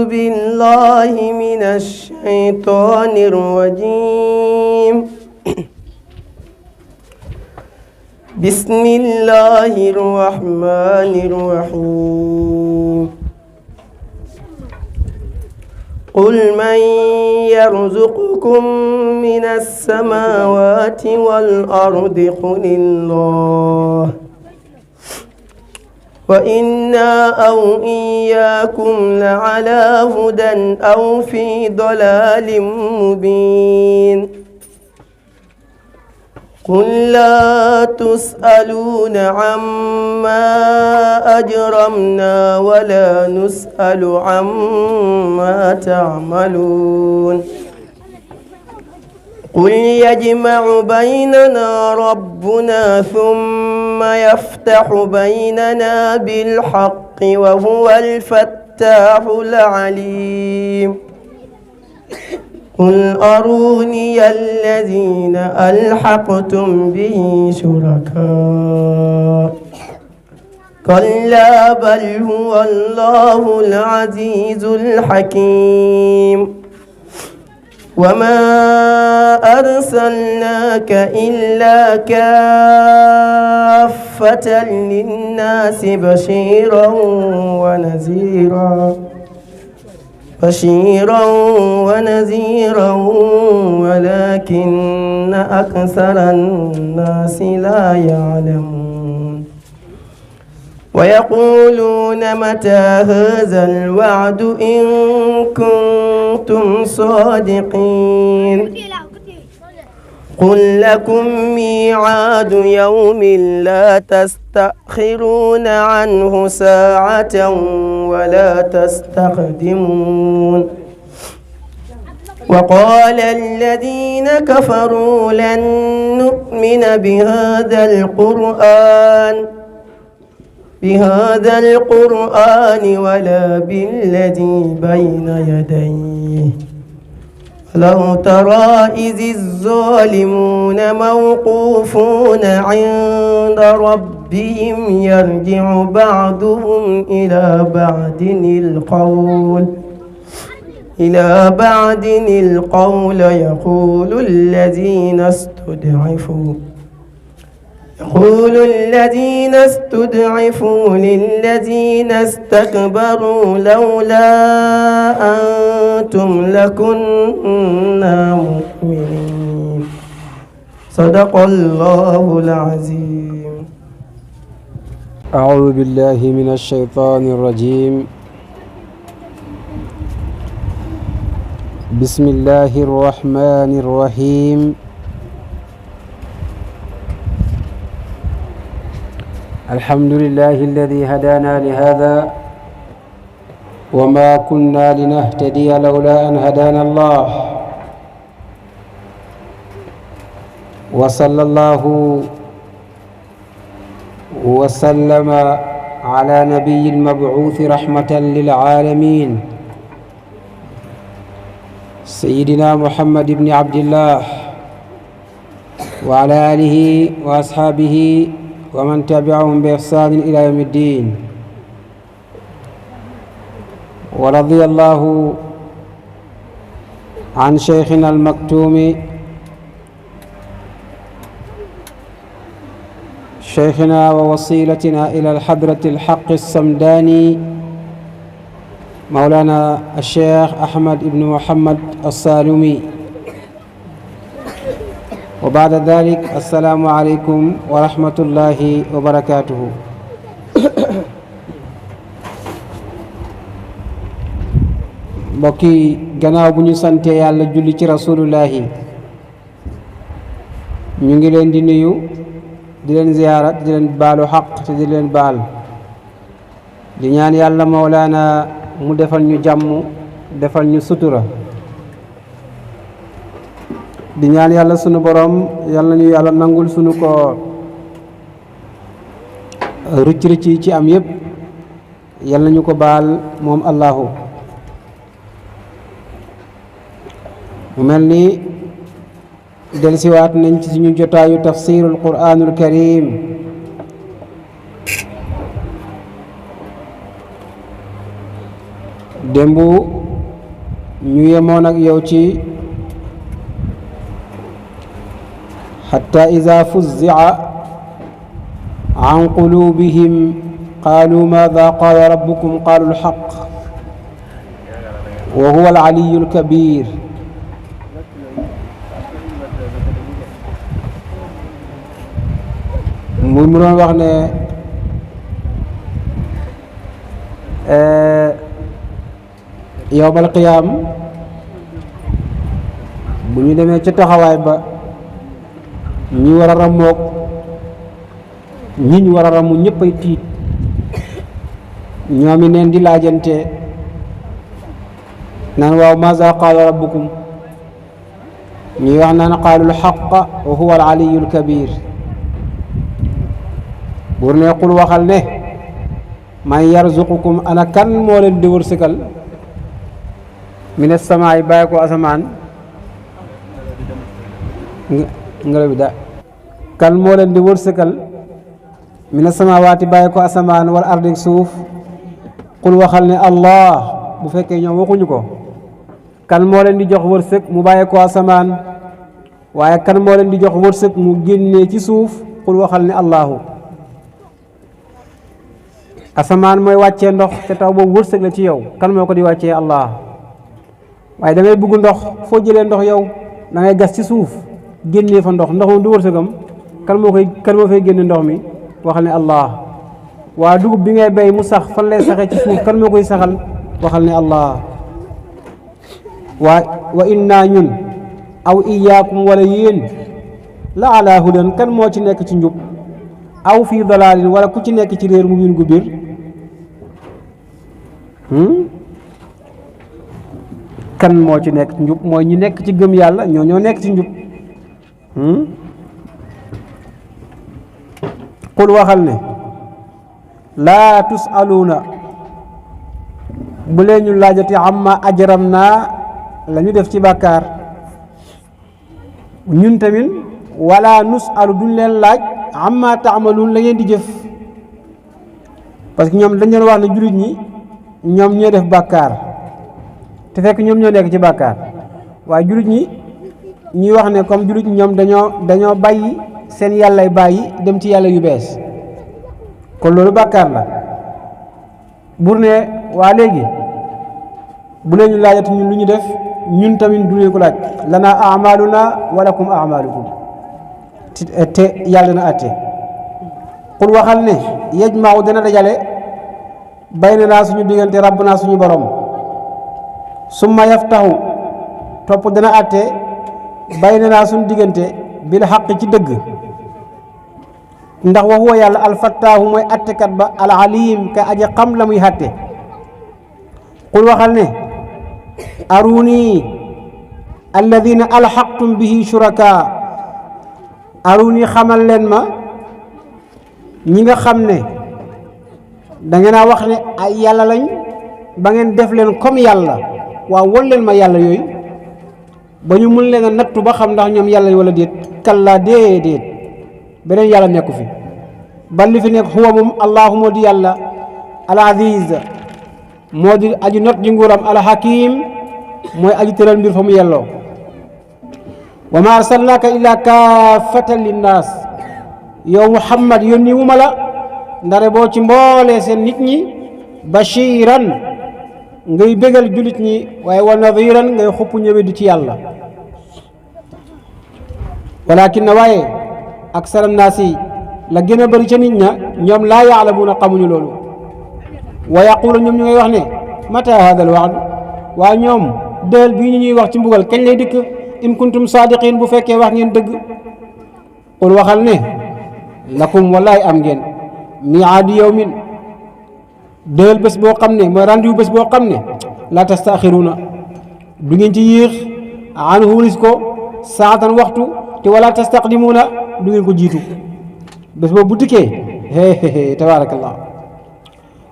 بالله من الشيطان الرجيم. بسم الله الرحمن الرحيم. قل من يرزقكم من السماوات والأرض قل الله وإنا أو إياكم لعلى هدى أو في ضلال مبين. قل لا تسألون عما أجرمنا ولا نسأل عما تعملون. قل يجمع بيننا ربنا ثم يفتح بيننا بالحق وهو الفتاح العليم. قل أروني الذين ألحقتم به شركاء كلا بل هو الله العزيز الحكيم. وما أرسلناك إلا كافة للناس بشيرا ونذيرا ولكن أكثر الناس لا يعلمون. ويقولون متى هذا الوعد إن كنتم صادقين. قل لكم ميعاد يوم لا تستأخرون عنه ساعة ولا تستقدمون. وقال الذين كفروا لن نؤمن بهذا القرآن ولا بالذي بين يديه لو ترى إذ الظالمون موقوفون عند ربهم يرجع بعضهم إلى بعد القول يقول الذين استضعفوا للذين استكبروا لولا أنتم لكنا مؤمنين. صدق الله العظيم. أعوذ بالله من الشيطان الرجيم. بسم الله الرحمن الرحيم. الحمد لله الذي هدانا لهذا وما كنا لنهتدي لولا أن هدانا الله. وصلى الله وسلم على نبي المبعوث رحمة للعالمين سيدنا محمد بن عبد الله وعلى آله وأصحابه ومن تبعهم بإحسان إلى يوم الدين. ورضي الله عن شيخنا المكتوم شيخنا ووصيلتنا إلى الحضرة الحق السمداني مولانا الشيخ أحمد بن محمد السالمي. وبعد ذلك السلام عليكم ورحمة الله وبركاته. mbokki gannaaw bu ñu sante yàlla julli ci rasulullahi ñu ngi leen di nuyu di leen ziyaara di leen baalu xaq te di leen baal di ñaan yàlla mawlaana mu defal ñu jàmm defal ñu sutura di ñaan yàlla sunu borom yàlla nañu yàlla nangul sunu koor rëcc yi ci am yépp yàlla nañu ko baal moom allahu. mu mel ni delsiwaat nañ ci suñu jotaayu tafsirul quraanul karim démb ñu yemoon ak yow ci xatta ida fuzzi'a an qulubihim qaalu maada qaala rabbukum qaalu alxaq wa huwa alaliyu alkabir mu doon wax ne yowmal qiyaam bu ñu demee ca taxawaay ba ñi war a rammoog ñi ñu war a ramu ñëpp ay tiit ñoom i neen di laajante naan waaw maza qaala rabbukum ñuy wax naan qaalul xaqa wa huwa al aliyu alkabir buur ne qul waxal ne man yarzuqukum ana kan moo leen di wërsëgal min as-samaa'i bàyyi ko asamaan ngelaw bi da kan moo leen di wërsëgal min as-samaawaati bàyyi ko asamaan wal ardi suuf qul waxal ne allah bu fekkee ñoom waxuñu ko kan moo leen di jox wërsëg mu bàyyi ko asamaan waaye kan moo leen di jox wërsëg mu génnee ci suuf qul waxal ne allahu asamaan mooy wàccee ndox te taw boobu wërsëg la ci yow kan moo ko di wàccee allah waaye da ngay bugg ndox foo jëlee ndox yow da ngay gas ci suuf génnee fa ndox moom du wërsëgam kan moo fay génne ndox mi waxal ne allah waa dugub bi ngay bay mu sax fan lay saxee ci suuf kan moo koy saxal waxal ne allah wa inna ñun aw iyaakum wala yéen la ala hudan kan moo ci nekk ci njub aw fii dalaalin wala ku ci nekk ci réer mu biin gu biir kan moo ci nekk ci njub mooy ñi nekk ci gëm yàlla ñoo nekk ci njub qul waxal ne laa tusaluuna bu leen ñu laajati amma ajram naa la ñu def ci bàkkaar ñun tamit wala nusalu duñ leen laaj amma taamaluun la ngeen di jëf parce que ñoom dañ leen wax ne jullit ñi ñoom ñoo def bàkkaar te fekk ñoom ñoo nekk ci bàkkaar waaye jullit ñi ñuy wax ne comme jullit ñi ñoom dañoo bàyyi seen yàllay bàyyi dem ci yàlla yu bees kon loolu bàkkaar la bur ne waa léegi bu leen ñu laajati ñun lu ñu def ñun tamit du leen ko laaj lana amaluna wa lakum amalukum te yàlla na àtte qul waxal ne yajma'u dana dajale baynanaa suñu diggante rabbuna suñu borom summa yaftahu topp dana àtte baynanaa suñu diggante bil xaq ci dëgg ndax wa huwa yàlla alfattaahu mooy àttekat ba al alim ka aje xam la muy àtte qul waxal ne aruni alladina alxaqtum bihi shuraka aruni xamal leen ma ñi nga xam ne da ngeen a wax ne ay yàlla lañ ba ngeen def leen comme yàlla waaw won leen ma yàlla yooyu ba ñu mun leen a nattu ba xam ndax ñoom yàlla wala déet kallaa déedéet beneen yàlla nekku fi bal li fi nekk huwa moom allahu moo di yàlla al aziz moo di aji not ji nguuram al hakim mooy aji tëral mbir fa mu yelloo wa ma arsalnaaka illa kaafatan linnaas yow muhammad yónni wu ma la ndare boo ci mboolee seen nit ñi bashiran ngay bégal julit ñi waaye wa nadiran ngay xupp ñëwe du ci yàlla walakin na waaye aksara naasi la gën a bëri ca nit ña ñoom laa yaalamuuna xamuñu loolu wa yaqulu ñoom ñu ngay wax ne mata hada al waad waa ñoom dël bii ñu ñuy wax ci mbugal kañ lay dikk in kuntum saadiqin bu fekkee wax ngeen dëgg qul waxal ne lakum wallaay am ngeen miaadu yawmin dël bés boo xam ne mooy rendez-vous bés boo xam ne la tastaaxiruuna du ngeen ci yéex an hulis ko saatan waxtu te wala tastaqdimuuna du ngeen ko jiitu bés boobu bu dikkee tabaarakallah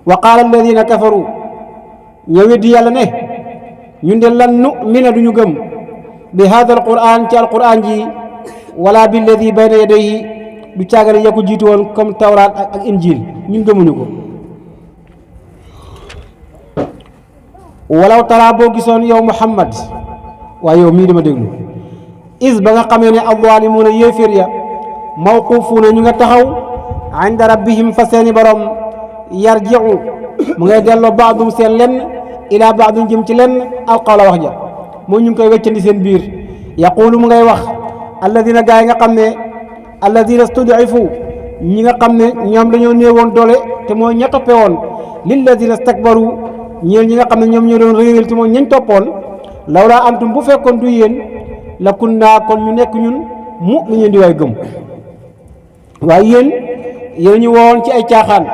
wa qaala alladina kafaru ñoo weddi yàlla ne ñun de lan nu'mina duñu gëm bi hada al quran ci al quran ji wala billadi bayna yadayhi du caagale ya ko jiitu woon comme tawraat ak injil ñun gëmuñu ko walaw tara boo gisoon yow Muhammad waaye yow mii dama déglu is ba nga xamee ne az-zaalimuuna yéeféer ya mawquufuuna ñu nga taxaw inda rabbihim fa seeni borom yarji'u mu ngay delloo baadum seen lenn ila baadum jëm ci lenn alqawla wax ja moom ñu ngi koy weccandi seen biir yaquulu mu ngay wax alladina gaa yi nga xam ne alladina studifu ñi nga xam ne ñoom dañoo néewoon doole te mooy ña toppe woon lilladina stakbaru ñeen ñi nga xam ne ñoom ñoo doon réeréel te mooy ñañ toppoon lawlaa antum bu fekkoon du yéen la kunnaa kon ñu nekk ñun mu'miniin di waay gëm waaye yéen ñu woowoon ci ay caaxaan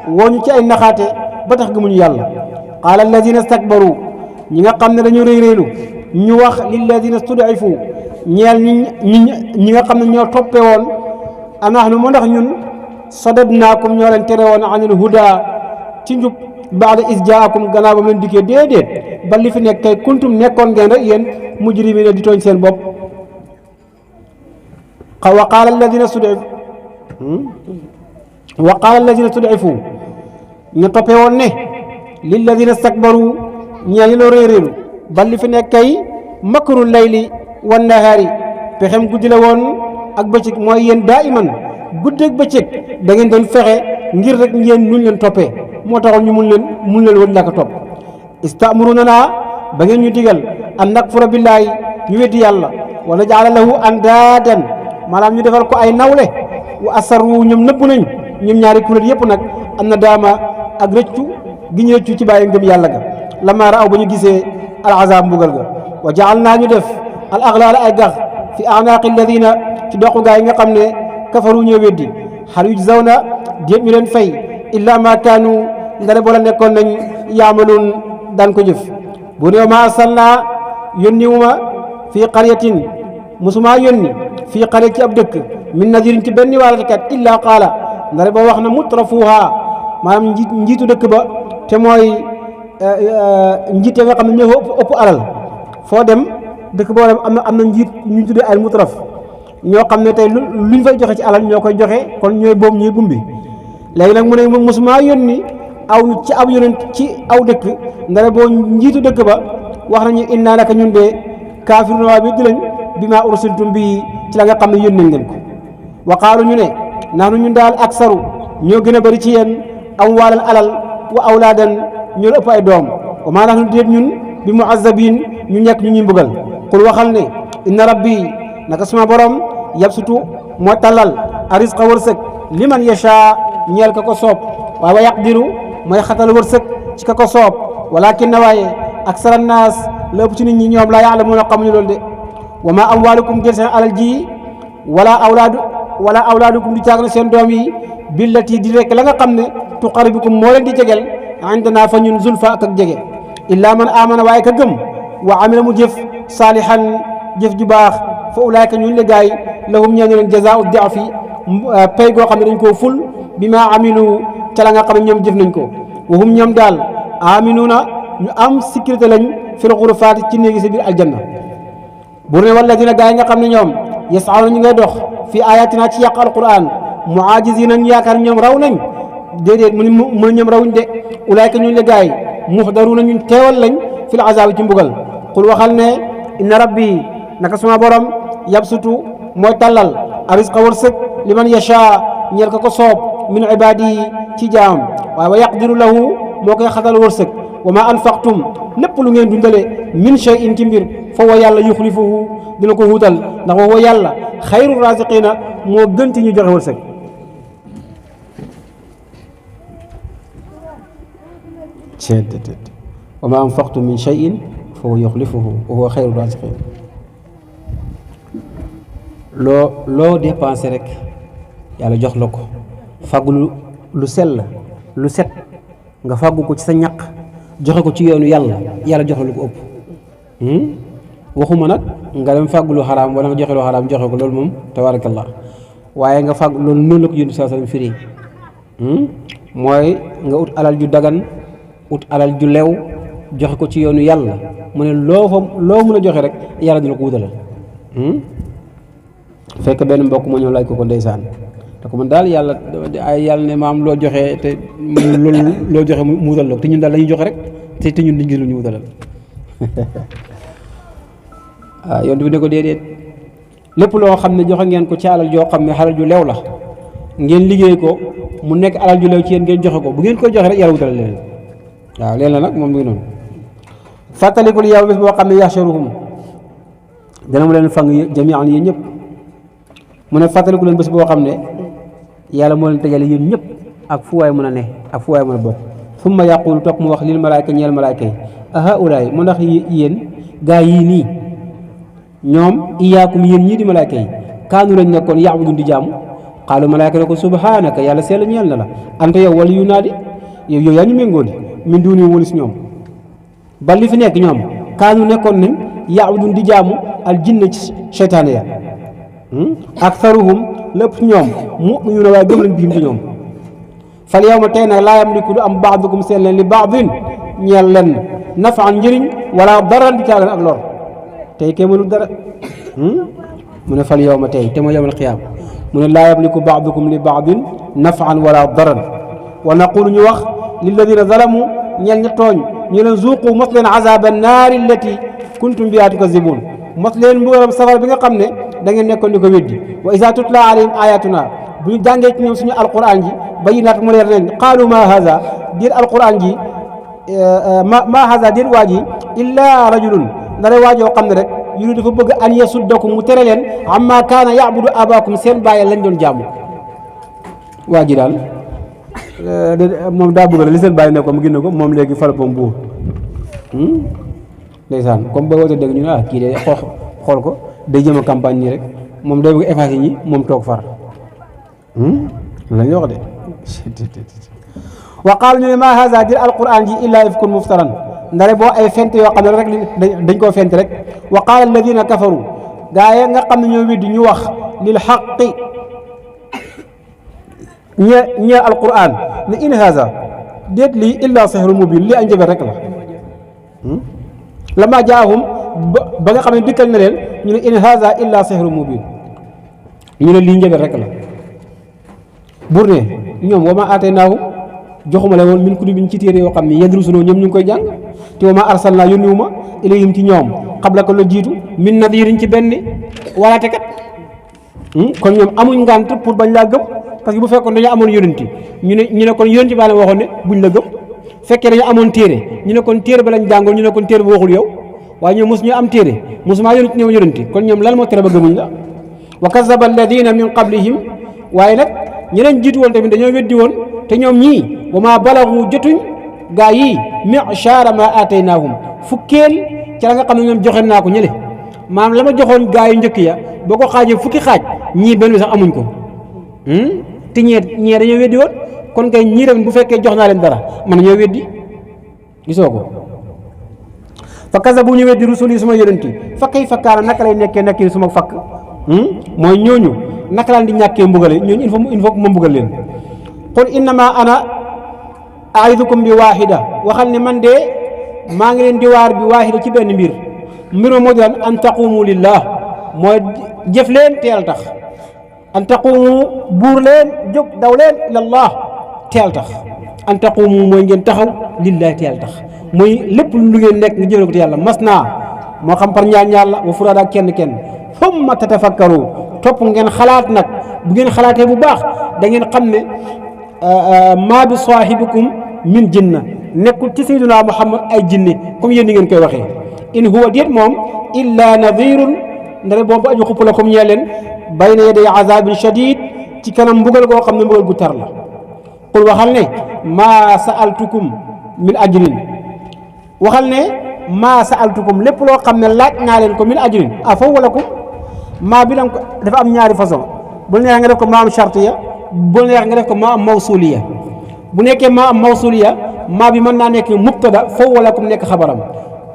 woo ñu ci ay naxaate ba tax gëmuñu yàlla qaala alladina stakbaru ñi nga xam ne dañu réeréelu ñu wax lilladina studifu ñeel ñi nga xam ne ñoo toppe woon anahnu mu ndax ñun sadadnaakum ñoo leen tere woon anil huda ci njub baada is jaakum gannaaw ba mu leen dikkee déedéet ba li fi nekk kay kuntum nekkoon ngeen rek yéen mujrimiina di tooñ seen bopp wa qaala alladina studifu ñu toppe woon ne lilladina stakbaru ñeel ñi loo réeréelu ba li fi nekk kay makru layli wan nahaari pexem guddi la woon ak bëccëg mooy yéen daa iman guddeeg bëccëg da ngeen doon fexe ngir rek ngeen nuñ leen toppee moo taxoon ñu mun leen woon ñàkk a topp istamurunana ba ngeen ñu digal an nakfura billaahi ñu weddi yàlla wa naj'ala lahu andaadan maanaam ñu defal ko ay nawle wa asarru ñoom nëbbu nañ ñoom ñaari kuréel yëpp nag am na daama ak rëccu gi ñu rëccu ci bàyyi ngëm yàlla ga lamma raaw ba ñu gisee al azab mbugal ga wa jaal naa ñu def al aglaala ay gax fi anaaqi alladina ci doqu gaa yi nga xam ne kafaru ñoo weddi hal yujzawna déet ñu leen fay illa ma kaanu ndare boola nekkoon nañ yaamaluun daan ko jëf bu ne ma arsalna yónni wu ma fii qaryatin musuma yónni fii qarya ci ab dëkk min nadirin ci benn waalatekat illa qaala ndare boo wax na mutrafuha maanaam njiitu dëkk ba te mooy njiit nga xam ne ñoo ëpp alal foo dem dëkk boo dem am na njiit ñu tuddee ay mutraf ñoo xam ne tey luñ fay joxe ci alal ñoo koy joxe kon ñooy boobu ñooy bumbi léegi nag mu ne mosuma yónni aw ci ab yonent ci aw dëkk ndare boo njiitu dëkk ba wax nañu innaa naka ñun de kaafirun waa bi di lañ bi maa ursiltum bi ci la nga xam ne yónni nañ leen ko wa qaalu ñu ne nahnu ñun daal aksaru ñoo gën a bëri ci yéen amwaalan alal wa awlaadan ñoo ëpp ay doom wa maa nahnu déet ñun bi muazzabiin ñu nekk ñu ñuy mbugal qul waxal ne inna rabbi naka suma borom yabsutu moo tallal arisqa wërsëg liman yasha ñeel ka ko soob waaye wa yaqdiru mooy xatal wërsëg ci ka ko soob walakin na waaye aksara naas la ëpp ci nit ñi ñoom laa ya'lamuuna xamuñu loolu de wa ma amwaalukum jël seen alal ji wala awlaadukum di caag na seen doom yi billati di rek la nga xam ne tuqarribukum moo leen di jegel indana fa ñun zulfa ak jege illa man amana waaye ka gëm wa amila mu jëf saalihan jëf ju baax fa ulaayka ñun le gaay lahum ñeen leen jazaa'u di'fi pay goo xam ne dañ koo ful bi ma amilu ca la nga xam ne ñoom jëf nañ ko wa hum ñoom daal aminuuna ñu am sécurité lañ fil xurufaati ci néegi si biir aljanna bu ne walladina gaay nga xam ne ñoom yas'awna ñu ngay dox fii ayatina ci yàq alquran mu'ajizina ñu yaakaar ñoom raw nañ déedéet mu ñoom rawuñ de ulaayka ñun le gaay muxdaruuna ñun teewal lañ fil azaabi ci mbugal qul waxal ne inna rabbi naka suma borom yabsutu mooy tallal arisqa wërsëg liman yasha ñeel ka ko soob min ibadi ci jaam waaye wa yaqdiru lahu moo koy xatal wërsëg wa ma anfaqtum lépp lu ngeen dundale min shay'in ci mbir fa wa yàlla yuxlifuhu dina ko wuutal ndax wa yàlla xayru raziqina moo gënti ñu joxe wërsëg wa ma anfaqtum min shay'in fa huwa yuxlifuhu wa huwa xayru raziqin loo dépensé rek yàlla jox la ko fàggu lu sell lu set nga fàggu ko ci sa ñaq joxe ko ci yoonu yàlla jox la lu ko ëpp waxuma nag nga dem fàggu lu xaraam wala nga joxe lu xaraam joxe ko loolu moom tabarakallah waaye nga fàggu loolu noonu la ko yónni saa sallam firi mooy nga ut alal ju dagan ut alal ju lew joxe ko ci yoonu yàlla mu ne loo mën a joxe rek yàlla dina ko wutalal fekk benn mbokk ma ñëw laaj ko ndeysaan te ko man daal yàlla ne maam loo joxe te loolu loo joxe mu wutal la te ñun daal dañuy joxe rek te ñun duñ gis lu ñu wutalal waaw yoon bi ne ko déedéet lépp loo xam ne joxe ngeen ko ci alal joo xam ne alal ju lew la ngeen liggéey ko mu nekk alal ju lew ci yéen ngeen joxe ko bu ngeen koy joxe rek yàlla wutalal leen waaw leen la nag moom mu ngi noonu fàttalikul yow bés boo xam ne yaxsharuhum dana mu leen fang jamian yéen ñëpp mu ne fàttaliku leen bés boo xam ne yàlla moo leen dajale yéen ñëpp ak fu waay mën a ne ak fu waay mën a bokk summa yaqulu toog mu wax lil malaayka ñeel malaayka yi a haulaay mu ndax yéen gaa yii nii ñoom iyaakum yéen ñii di malaayka yi kaanu lañ nekkoon yaabudun di jaamu xaalu malaayka ne ko subhanaka yàlla seel ñeel na la anta yow wala yu naa di yow yaa ñu méngoo di min duuni wëlis ñoom ba li fi nekk ñoom kaanu nekkoon nañ yaabudun di jaamu al jinne ci seytaane ya aktharuhum lépp ñoom mu'minuuna waaye gëm lañ biim ci ñoom fal yawma tey nag laa yamliku du am baadukum seen leen li baadin ñeel leen nafaan njëriñ wala daran di caagan ak lor tey kay mënul dara mu ne fal yawma tey te mooy yawmal qiyaama mu ne laa yamliku baadukum li baadin nafaan wala daran wa naqulu ñu wax lilladina zalamu ñeel ña tooñ ñu leen zuuqu mos leen azaba naari allati kuntum bihaa tukazzibuun mos leen mbugalam safara bi nga xam ne da ngeen nekkoon di ko weddi wa isa tutla alayhim ayatuna bu ñu jàngee ci ñoom suñu alquran ji bayinaat mu leer leen qaalu ma haza diir alquran ji ma haza diir waa ji illa rajulun ndare waajoo xam ne rek yuru dafa bëgg an yasuddakum mu tere leen amma kaana yaabudu abaakum seen bàyyi lañ doon jaamu waa ji daal moom daa bëgg la li seen bàyyi ne ko mu génne ko moom léegi falapom buur ndeysaan comme ba woote dégg ñu ne kii de xool ko day jëm a campagne nii rek moom day bëgg effacé ñi moom toog far lañ wax de wa qaalu ñu ne ma haza dir alquran ji illa ifkun muftaran ndare boo ay fent yoo xam ne rek dañ koo fent rek wa qaala alladina kafaru gaa yi nga xam ne ñoo weddi ñu wax lil xaqi ñeel alquran ne in haza déet lii illa sihru mubin lii ay njëbel rek la lama jaahum ba nga xam ne dikkal na leen ñu ne in haza illa sihru mubin ñu ne lii njëbel rek la bur ne ñoom wa ma aataynaahum joxuma la woon min kutubin ci téere yoo xam ne yadrusunoo ñoom ñu ngi koy jàng te wa ma arsalnaa yónniwuma ilayhim ci ñoom qabla ko la jiitu min nadirin ci benn walaate kat kon ñoom amuñ ngànt pour bañ laa gëm parce que bu fekkoon dañoo amoon yonenti ñu ne kon yonenti baa leen waxoon ne buñ la gëm fekkee dañoo amoon téere ñu ne kon téere ba lañ jàngoon ñu ne kon téere ba waxul yow waaye ñoom mosu ñu am téere mosumaa yonenti ñëw yonenti kon ñoom lan moo tere ba gëmuñ la wa kazaba alladina min qablihim waaye nag ñeneen jiitu woon tamit dañoo weddi woon te ñoom ñii wa ma balagu jotuñ gaa yii mi'shara ma aataynaahum fukkeel ci la nga xam ne ñoom joxe naa ko ñële maanaam la ma joxoon gaa yu njëkk ya boo ko xaajee fukki xaaj ñii benn bi sax amuñ ko te ñee dañoo weddi woon kon kay ñii tamit bu fekkee jox naa leen dara mën nañoo weddi gisoo ko fa kazabu ñu weddi rusul yi suma yonenti fa kayfa kaana naka lay nekkee nekki suma fakk mooy ñooñu naka laan di ñàkkee mbugale ñooñu il faut ma mbugal leen qul innama ana aidukum bi waahida waxal ne man de maa ngi leen di waar bi waahida ci benn mbir ma moo di lan an taqumu lillah mooy jëf leen teel tax an taqumu buur leen jóg daw leen ilallah teel tax an taqumu mooy ngeen taxaw lillahi teel tax mooy lépp lu ngeen nekk nga jëfale ko te yàlla mas naa moo xam par ñaar la wa furaada kenn thumma tatafakkaru topp ngeen xalaat nag bu ngeen xalaatee bu baax da ngeen xam ne maa bi saahibikum min jinna nekkul ci sayyiduna Muhammad ay jinne comme yéen ni ngeen koy waxee in huwa déet moom illa nadirun ndare boobu aju xupp la comme ñee leen bayna yaday azabin shadid ci kanam mbugal goo xam ne mbugal gu tar la qul waxal ne maa sa'altukum min ajrin waxal ne maa sa'altukum lépp loo xam ne laaj naa leen ko min ajrin a faw wala ko maa bi ko dafa am ñaari façon bu neex nga def ko maa am shartiya bu neex nga def ko maa am mawsuliya bu nekkee maa am mawsuliya maa bi mën naa nekk mubtada faw wala kum nekk xabaram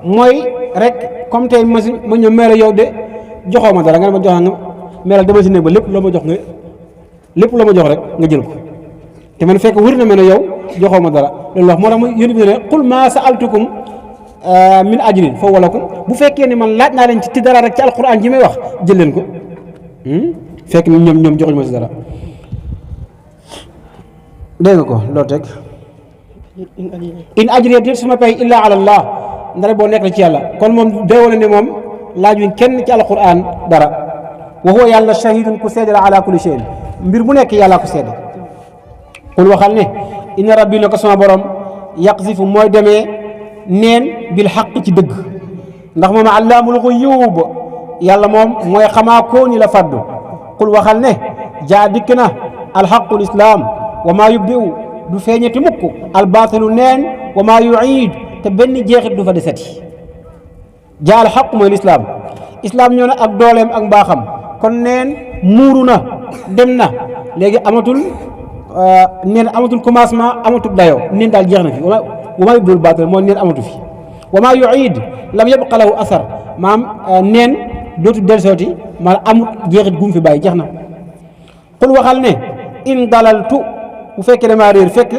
mooy rek comme tey ma ñëw meela yow de joxoo ma dara nga ne ma jox nga meelal dama si nekk ba lépp loo ma jox nga lépp loo ma jox rek nga jël ko te man fekk wër na ma ne yow joxoo ma dara loolu wax moo tax ma yónni bi ne qul maa sa'altukum min ajrin fa walakum bu fekkee ne man laaj naa leen ci dara rek ci alquran ji may wax jël leen ko fekk ñoom joxuñu ma si dara dégg nga ko loo teg in ajriya déet suma pay illa ala allah ndare boo nekk la ci yàlla kon moom day wane ne moom laajuñ kenn ci alquran dara wa huwa yàlla shahidun ku seede la ala kulli shay'in mbir mu nekk yàllaa ko seede qul waxal ne inna rabbi na ko sama borom yaqzifu mooy demee neen bil xaq ci dëgg ndax moom allaamul xuyuub yàlla moom mooy xamaa koo ni la faddu qul waxal ne jaa dikk na alxaqul islaam wa maa yubdi'u du feeñati mukk albaatilu neen wa maa yu'iid te benn jeexit du fa desati jaa alxaq mooy lislaam islaam ñoo na ak dooleem ak mbaaxam kon neen muuru na dem na léegi amatul neen amatul commencement amatul dayoo neen daal jeex na fi wa maa yubdi'u albaatil mooy neen amatu fi wa maa yu'iid lam yabqa lahu asar maam neen dootu delsooti maanaam amul jeexit gum fi bàyyi jeex na qul waxal ne in dalaltu bu fekkee damaa réer fekk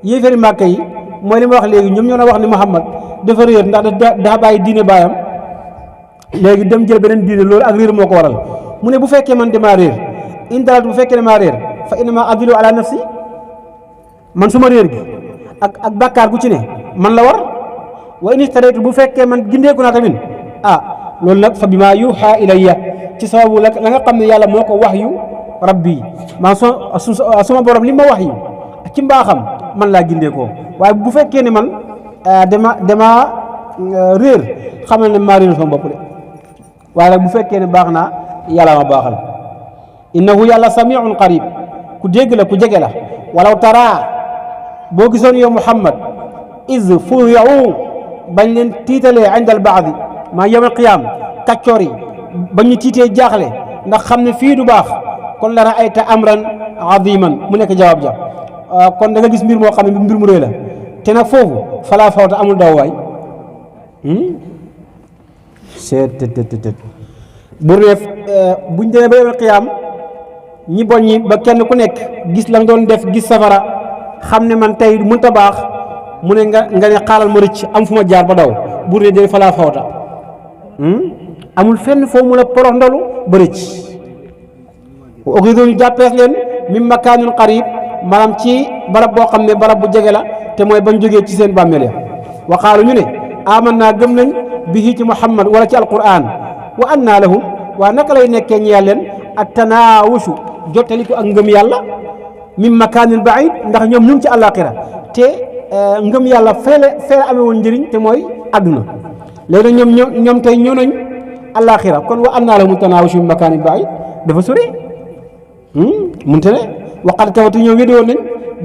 yéefari màkka yi mooy li ma wax léegi ñoom ñoo na wax ni Muhammad dafa réer ndax daa bàyyi diine baayam léegi dem jël beneen diine loolu ak réer moo ko waral mu ne bu fekkee man damaa réer in dalaltu bu fekkee damaa réer fa innama adilu ala nafsi man suma réer gi ak bàkkaar gu ci ne man la war wa in ihtadaytu bu fekkee man gindeeku naa tamit loolu nag fa bima yuha ilayya ci sababu la nga xam ne yàlla moo ko wax yu rabbi maa suma borom li ma wax yu ci mbaaxam man laa gindee ko waaye bu fekkee ne man dama réer xamal ne maa réer sama bopp de waaye nag bu fekkee ne baax naa yàlla ma baaxal innahu yàlla samiun qarib ku dégg la ku jege la walaw tara boo gisoon yow Muhammad iz fuzi'u bañ leen tiitalee inda al baadi maa yawmal qiyaam kaccoor yi ba ñu tiitee jaaxle ndax xam ne fii du baax kon la ra'ayta amran aziman mu nekk jawaab ja kon da nga gis mbir moo xam ne mbir mu rëy la te nag foofu falaa fawta amul daw waay seet bu reef buñ demee ba yawmal qiyaam ñi boñ ñi ba kenn ku nekk gis la nga doon def gis safara xam ne man tey mënut a baax mu ne nga ne xaaral ma rëcc am fu ma jaar ba daw bu dee falaa fawta amul fenn foo mun a porox ndalu ba rëcc oxido ñu jàppees leen min makaanun qarib maanaam ci barab boo xam ne barab bu jege la te mooy bañ jógee ci seen bàmmeel ya wa qaalu ñu ne aman naa gëm nañ bihi ci Muhammad wala ci alquran wa annaa lahum waa naka lay nekkee ñeel leen ak tanaawushu jottali ko ak ngëm yàlla min makaanin baid ndax ñoom ñu ngi ci àllaaxira te ngëm yàlla fee amee woon njëriñ te mooy àdduna léegi nag ñoom tey ñëw nañ àllaaxira kon wa annaa lahum tanaawushu min makaanin baid dafa sori munte ne waqad kafatu ñoom weddi woon nañ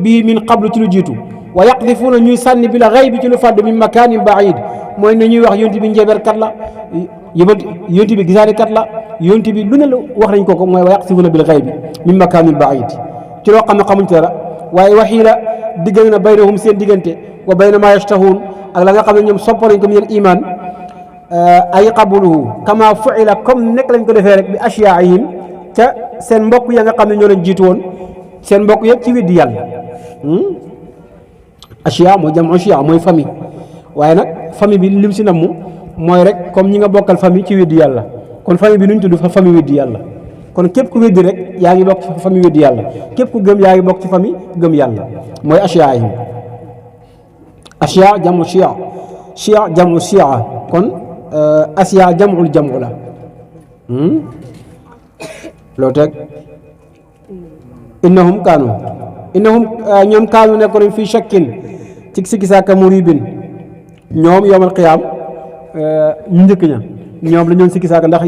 bii min qablu ci lu jiitu wa yaqdifuuna ñuy sànni bi la xëy bi ci lu fàdd min makaanin baid mooy ne ñuy wax yonti bi njeeberkat la yonti bi gisaanikat la yonti bi lu ne la wax nañ ko mooy wa yaqdifuuna bil xëy bi min makaanin baid ci loo xam ne xamuñ ci dara waaye waxiila diggal na baynahum seen diggante wa bayna maa yashtahuun ak la nga xam ne ñoom soppal nañ ko min al iman ay qabuluhu kama fuila comme nekk lañ ko defee rek bi ashyaa'ihim ca seen mbokk ya nga xam ne ñoo leen jiitu woon seen mbokk yëpp ci weddi yàlla ashyaa mooy jamu ashyaa mooy famille waaye nag famille bi lim si namm mooy rek comme ñi nga bokkal famille ci weddi yàlla kon famille bi nuñ tudd fa famille weddi yàlla kon képp ku weddi rek yaa ngi bokk ci famille weddi yàlla képp ku gëm yaa ngi bokk ci famille gëm yàlla mooy ashyaa'ihim ashyaa jamu shia shia jamu shia kon asiya jamul jamu la loo teg innahum ñoom kaanu nekkoon fii shakkin ci sikki saaka muribin ñoom yawmal qiyaam ñu njëkk ña ñoom la ñoon sikki saaka ndax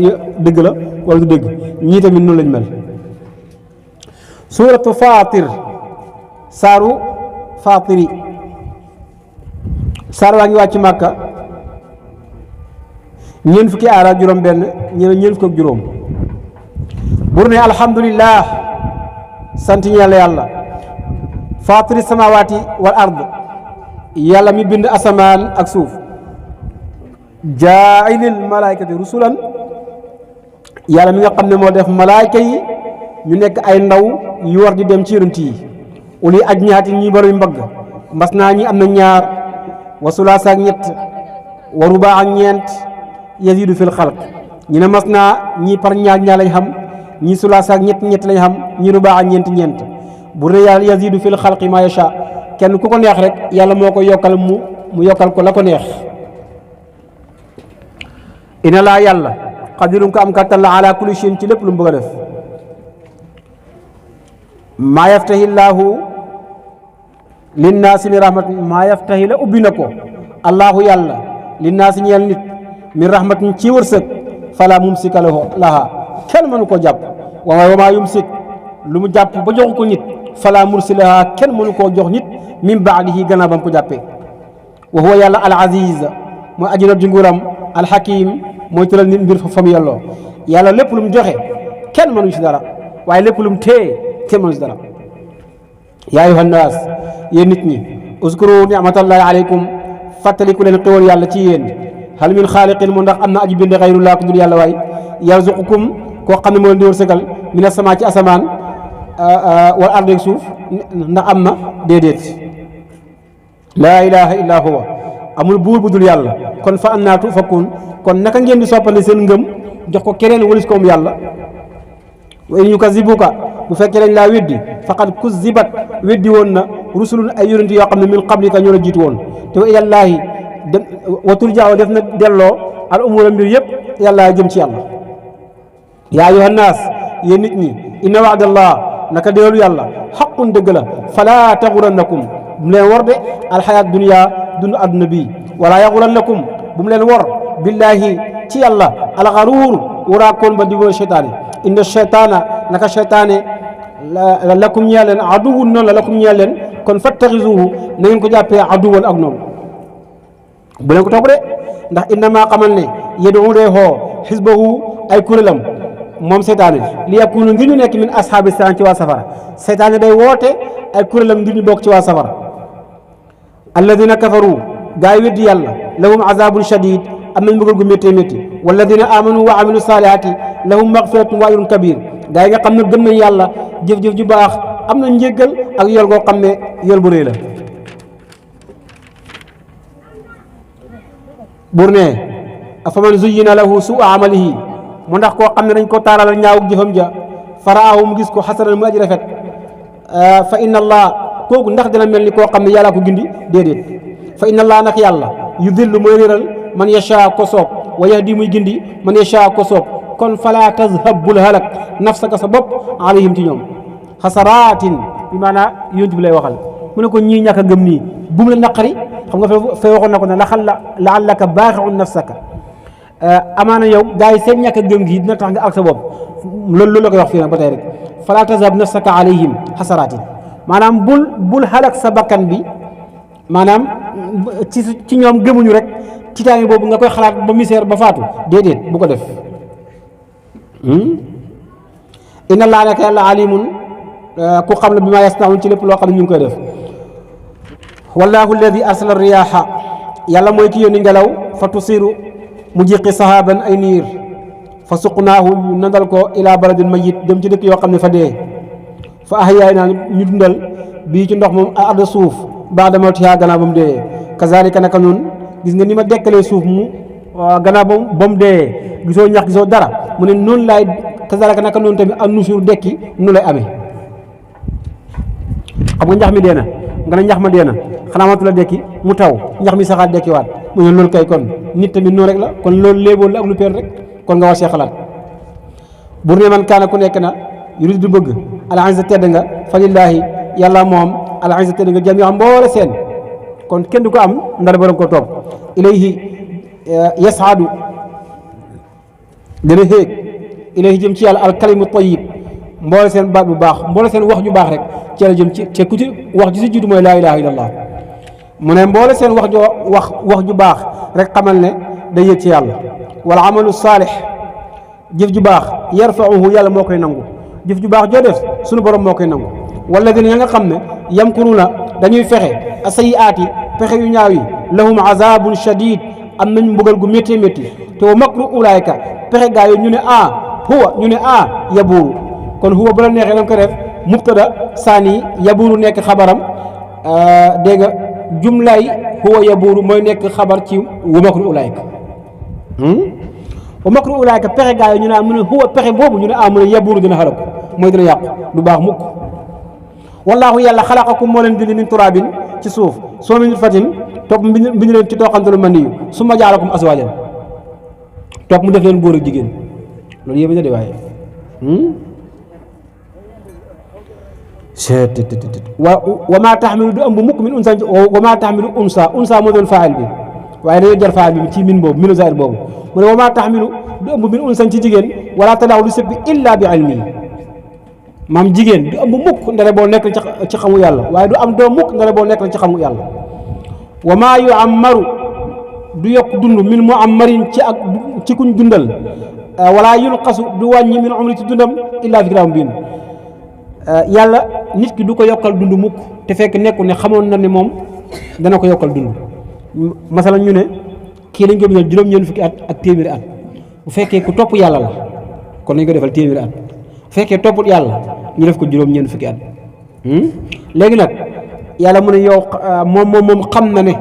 dëgg la wala du dëgg ñii tamit noonu lañ mel suuratu Faatir saaru Faatiri saar waa ngi wàcc Màkka ñeent fukki aaya ak juróom benn ñeent fukk ak juróom bur ne alhamdulillah sant ñeel yàlla faatiri samawaati wal ard yàlla mi bind asamaan ak suuf jaa'ilil malaayikati rusulan yàlla mi nga xam ne moo def malaayka yi ñu nekk ay ndaw yu war di dem ci yonent yi uli ajnihaati ñi bari mbagg mbas naa ñi am na ñaar wa sulaasa ak ñett wa rubaa ak ñeent yazidu fil xalq ñi ne mas naa ñi par ñaar lañ xam ñi sulaasa ak ñett lañ xam ñi rubaa ak ñeent bu ne yàlla yazidu fil xalqi ma yasha kenn ku ko neex rek yàlla moo ko yokkal mu yokkal ko la ko neex ina laa yàlla qadirun ko am kàttan la ala kulli shay'in ci lépp lu mu bëgg a def maa yaftahi llaahu linnaasi min rahmatin maa yaftahi la ubbi na ko allaahu yàlla linnaasi ñeel nit min rahmatin ci wërsëg fala mumsika laha kenn mënu ko jàpp wa maa yumsik lu mu jàpp ba joxu ko nit fala mursilaha kenn mënu koo jox nit min baadihi gannaaw ba mu ko jàppee wa huwa yàlla al aziz mooy aji not ji nguuram al hakim mooy tëral nit mbir fa mu yelloo yàlla lépp lu mu joxe kenn mënu ci dara waaye lépp lu mu téye kenn mënu ci dara yaa ayuha nnaas yéen nit ñi uskuru nicmatallahi aleykum fàttaliku leen xéwal yàlla ci yéen hal min xaaliqin mu ndax am na aji bind xayrullaa ko dul yàlla waay yarzuqukum koo xam ne moo leen di wërsëgal mina samaa ci asamaan wal ardi ak suuf ndax am na déedéet laa ilaha illa huwa amul buur bu dul yàlla kon fa annaa tufakkuun kon naka ngeen di soppandi seen ngëm jox ko keneen walis koom yàlla wa in yukazibuka bu fekkee lañ laa weddi faqad kuzibat weddi woon na rusulun ay yonent yoo xam ne min qablika ñoo la jiitu woon te wa ilallaahi wa turjaaw def na delloo al umura mbir yëpp yàlla jëm ci yàlla yaa ayyuhan naas yéen nit ñi inna wa'dallah naka déelu yàlla xaqun dëgg la falaa taxurannakum bu mu leen war de alxayaat dunia dund adduna bii wala yaxurannakum bu mu leen war billahi ci yàlla alxaruur waraakoon ba digoo cheytaane inna cheytaana naka cheytaane lakum ñeel leen aduwun noonu la lakum ñeel leen kon fattaxisuhu na ngeen ko jàppee aduwan ak noonu bu leen ko topp de ndax innama xamal ne yed'u dee xoo xisbahu ay kuréelam moom seytaane li yakunu ngir ñu nekk min ashaabi saan ci waa safara seytaane day woote ay kuréelam ngir ñu bokk ci waa safara alladina kafaru gaa yi weddi yàlla lahum azabun shadid am nañ mbugal gu méttee métti walladina amanu wa amilu salihati lahum magfiratun wa ajrun kabir gaa yi nga xam ne gëm nañ yàlla jëf-jëf ju baax am na njéggal ak yool goo xam ne yool bu rëy la bur ne afaman zuyyina lahu suu amalihi mu ndax koo xam ne dañ ko taaralal ñaaw jëfam ja faraahu mu gis ko xasanan mu aji rafet fa inna allah kooku ndax dina mel ni koo xam ne yàlla ko gindi déedéet fa inna allah nag yàlla yudillu mooy réeral man yasha ko soob wa yahdi muy gindi man yasha ko soob kon fala tazhab bul halak nafsaka sa bopp alayhim ci ñoom xasaraatin bi maanaa yonent bi lay waxal mu ne ko ñii ñàkk a gëm nii bu mu la naqari xam nga fay waxoon na ko ne laallaka baaxiun nafsaka amaana yow gars yi seen ñàkk a gëm gi dina tax nga ak sa bopp loolu la koy wax fii nag ba tey rek fala tazhab nafsaka alayhim xasaraatin maanaam bul halak sa bakkan bi maanaam ci ñoom gëmuñu rek ci taangi boobu nga koy xalaat ba misère ba faatu déedéet bu ko def inna allaha naka yàlla alimun ku xam la bi ma yasnaun ci lépp loo xam ne ñu ngi koy def wallahu alladi arsala riyaha yàlla mooy ki yónni ngelaw fa tusiru mu jiqi sahaban ay niir fa suqnaahu ñu nandal ko ila baladin mayit dem ci dëkk yoo xam ne fa dee fa ahyaay naa ñu dundal bii ci ndox moom arda suuf baada mawtihaa gannaaw ba mu dee kazalika naka noonu gis nga ni ma dekkalee suuf mu gannaaw ba mu dee gisoo ñax gisoo dara mu ne noonu laay kazalika naka noonu tamit am nusuur dekki nu lay amee xam nga ñax mi dee na nga ne ñax ma dee na xanaa matu la dekki mu taw ñax mi saxaat dekkiwaat mu ne loolu kay kon nit tamit noonu rek la kon loolu léeboon la ak lu peer rek kon nga war see xalaat bur ne man kaana ku nekk na yurid du bëgg al izza tedd nga fa lillaahi yàlla moom al izza tedd nga jami xam mboole seen kon kenn du ko am ndar borom ko topp ilayhi yasaadu dana xéeg ilayhi jëm ci yàlla al kalimu tayyib mboole seen baat bu baax mboole seen wax ju baax rek ci la jëm ci ku ci wax ji si jiitu mooy laa ilaha illallah mu ne mboole seen wax ju baax rek xamal ne day yëg ci yàlla wala amalu saalix jëf ju baax yarfauhu yàlla moo koy nangu jëf ju baax joo def sunu borom moo koy nangu walladina ya nga xam ne yamkuruna dañuy fexe asayiaati pexe yu ñaaw yi lahum azabun shadid am nañ mbugal gu métti métti te wa makru ulaayka pexe gaa yi ñu ne huwa ñu ne yabuuru kon huwa bu la neexee da nga ko def mubtada saani yabuuru nekk xabaram dégg nga jumlaay huwa yabuuru mooy nekk xabar ci wa makru ulaayka wa makru ulaayka pexe gaa yi ñu ne mu ne huwa pexe boobu ñu ne mu ne yabuuru dina xalaku mooy dina yàqu du baax mukk wallaahu yàlla xalaqakum moo leen bind min turaabin ci suuf soo min fatin topp mbind leen ci toqantalu man yu su ma jaalakum aswaajan topp mu def leen góor ak jigéen loolu yépp na de waaye wa maa taxmilu du ëmb mukk min unsa wa maa taxmilu unsa moo doon faayil bi waaye dañoo jar faayil bi ci min boobu minu zaahir boobu mu ne wa maa taxmilu du ëmb min unsan ci jigéen wala tadaaw lu sëppi illa bi ilmi maam jigéen du ëmb mukk ndare boo nekk ci xamu yàlla waaye du am doom mukk ndare boo nekk ci xamu yàlla wa maa yuammaru du yokk dund min muammarin ci kuñ dundal wala yunqasu du wàññi min umri ci dundam illa fi kitaabin mubiin yàlla nit ki du ko yokkal dund mukk te fekk nekku ne xamoon na ne moom dana ko yokkal dund masalan ñu ne kii lañ ko bindal juróom-ñeent fukki at ak téeméeri at bu fekkee ku topp yàlla la kon nañ ko defal téeméeri at bu fekkee toppul yàlla ñu def ko juróom-ñeent fukki at léegi nag yàlla mu ne yow moom xam na ne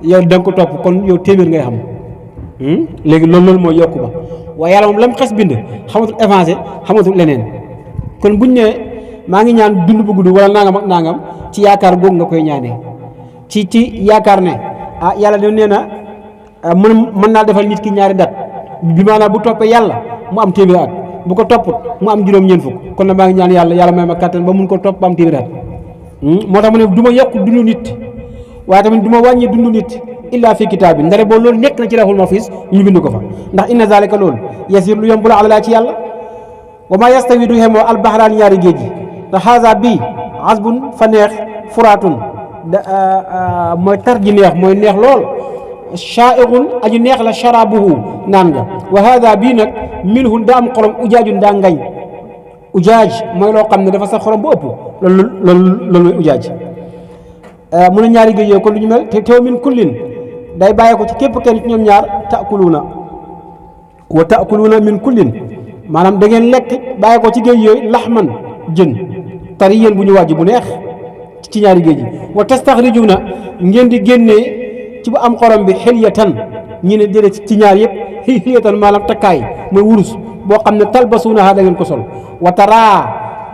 yow da nga ko topp kon yow téeméer ngay xam léegi loolu mooy yokku ba waaye yàlla moom lam xes bind xamatul avancé xamatul leneen kon buñ ne maa ngi ñaan dund bu gudd wala nangam ak nangam ci yaakaar googu nga koy ñaanee ci yaakaar ne yàlla de nee na mën naa defal nit ki ñaari dat bi maanaam bu toppee yàlla mu am téeméeri at bu ko topput mu am juróom-ñeent fukk kon na maa ngi ñaan yàlla may ma kàttan ba mun ko topp ba am téeméeri at moo tax mu ne du ma yokk dundu nit waaye tamit du ma wàññi dundu nit illa fi kitaab bi ndare boo loolu nekk na ci lawhul mahfuus ñu bind ko fa ndax inna zalika loolu yasir lu yomb la ala ci yàlla wa ma yastawi du xemoo albahraan ñaari géej gi te xaasa bii asbun fa neex furaatun mooy tar ji neex mooy neex lool shaa'iqun aji neex la sharabuhu naan nga wa hada bii nag milhun da am xorom ujaajun daa ngañ ujaaj mooy loo xam ne dafa sax xorom bu ëpp loolu mooy ujaaj mu ne ñaari géej yooyu kon lu ñu mel te teew min kullin day bàyyee ko ci képp kenn ci ñoom ñaar taakuluuna min kullin maanaam da ngeen lekk bàyyee ko ci géej yooyu laxman jën tariyan bu ñu wàjj bu neex ci ñaari géej yi wa tastaxrijuuna ngeen di génnee ci bu am xorom bi xilyatan ñi ne déedéet ci ñaar yëpp xilyatan maanaam takkaay mooy wurus boo xam ne talbasuunaha da ngeen ko sol wa taraa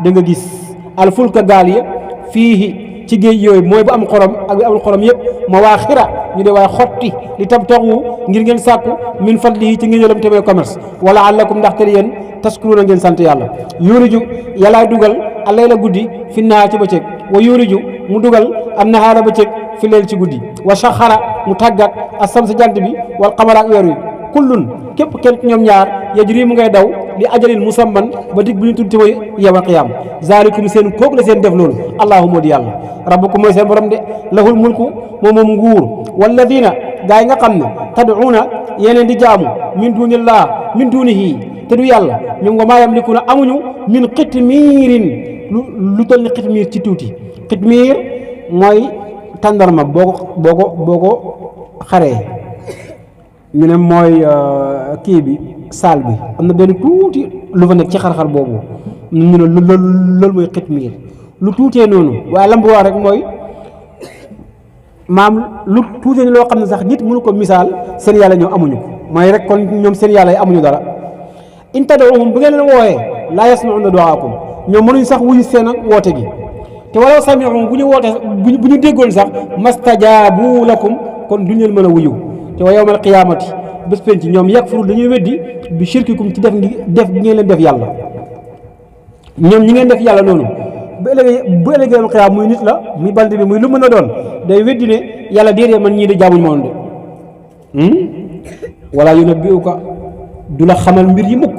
da nga gis alfulka gaal ya fii ci géej yooyu mooy bu am xorom ak bu amul xorom yëpp ma waa xira ñu de waaye xotti li tabtaxu ngir ngeen sàkku min fadlihi ci ngeen te mooy commerce wala allakum ndax te yéen taskuruuna ngeen sant yàlla yuriju yàllaay dugal allayla guddi fi nahaar ci bëccëg wa yuriju mu dugal an nahaara bëccëg fi leel ci guddi wa saxara mu tàggat as-samsa jant bi wal qamara ak weer wi kullun képp kenn ci ñoom ñaar yajri mu ngay daw li ajalin musamman ba dig bu ñu tudd te mooy yawmal qiyaam zalikum seen kooku la seen def loolu allahu moo di yàlla rabbukum mooy seen borom de lahul mulku moom nguur walladina gaa yi nga xam ne tad'uuna yeneen di jaamu min dunihi te du yàlla ñoom wa maa yamlikuuna amuñu min xitmiirin lu toll ni xitmiir ci tuuti xitmiir mooy tàndarma boo ko xaree ñu ne mooy kii bi saal bi am na benn tuuti lu fa nekk ci xar-xar boobu ñu ne loolu mooy xitmiir lu tuutee noonu waaye lam bu wax rek mooy maam lu tuutee ni loo xam ne sax nit mënu ko misaal seen yàlla ñoom amuñu ko mooy rek kon ñoom seen yàlla yi amuñu dara in tad'uuhum bu ngeen leen wooyee laa yasma'uuna du'aakum ñoom mënuñ sax wuyu seen ak woote gi te walaw sami'u bu ñu woote bu ñu déggoon sax mastajaabu lakum kon duñ leen mën a wuyu te wa yawmal qiyaamati bés penc ñoom yakfuru dañuy weddi bi shirkikum ci def gi ngeen leen def yàlla ñoom ñi ngeen def yàlla noonu bu ëllëgee yawmal qiyaama muy nit la muy bant bi muy lu mën a doon day weddi ne yàlla déedéet man ñii di jaamuñ ma woon de wala yunabbi'uka du la xamal mbir yi mukk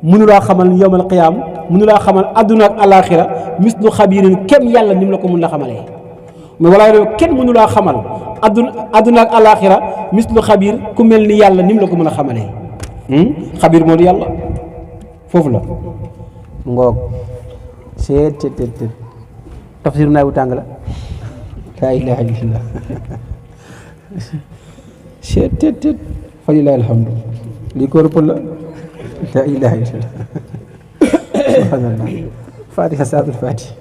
mënu laa xamal yawmal qiyaam mënu laa xamal adduna ak alaxira mislu xabiirin kenn yàlla ni mu la ko mun la xamalee mais wala kenn mënu laa xamal adduna ak alaxira mislu xabiir ku mel ni yàlla ni mu la ko mën a xamalee xabiir moo di yàlla foofu la ngoog seet tafsir naay bu tàng la laa ilaaha illallah seet fa lillahi alhamdu lii ko rëppal la laa ilaaha illallah subhanallah fatiha saatul fatiha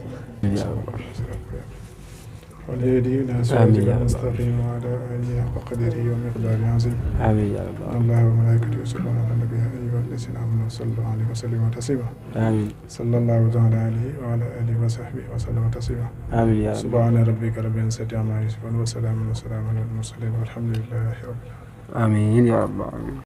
والهدي إلى صراطك المستقيم وعلى آله حق قدره ومقداره العظيم. آمين يا رب. الله وملائكته يصلون على النبي يا أيها الذين آمنوا صلوا عليه وسلموا تسليما. آمين. صلى الله تعالى عليه وعلى آله وصحبه وسلم تسليما. آمين يا رب. سبحان ربك رب العزة عما يصفون وسلام على المرسلين والحمد لله رب العالمين. آمين يا رب العالمين.